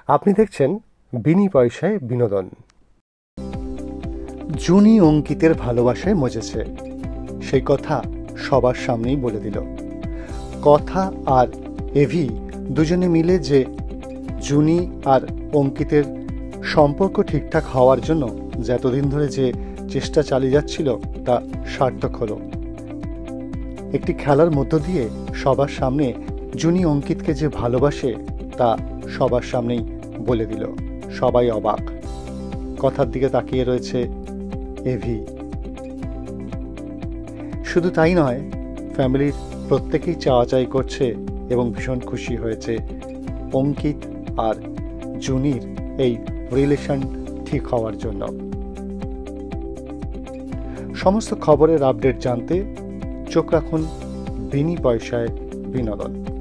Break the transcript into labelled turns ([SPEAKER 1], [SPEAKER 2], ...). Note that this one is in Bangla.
[SPEAKER 1] আপনি দেখছেন বিনি পয়সায় বিনোদন। জুনি অঙ্কিতের ভালোবাসায় মজেছে, সেই কথা সবার সামনেই বলে দিল। কথা আর এভি দুজনে মিলে যে জুনি আর অঙ্কিতের সম্পর্ক ঠিকঠাক হওয়ার জন্য যতদিন ধরে যে চেষ্টা চালিয়ে যাচ্ছিল তা সার্থক হলো। একটি খেলার মধ্য দিয়ে সবার সামনে জুনি অঙ্কিতকে যে ভালোবাসে তা সবার সামনেই বলে দিল। সবাই অবাক, কথার দিকে তাকিয়ে রয়েছে এভি। শুধু তাই নয়, ফ্যামিলির প্রত্যেকেই চাওয়াচাই করছে এবং ভীষণ খুশি হয়েছে অঙ্কিত আর জুনির এই রিলেশন ঠিক হওয়ার জন্য। সমস্ত খবরের আপডেট জানতে চোখ রাখুন বিনি পয়সায় বিনোদন।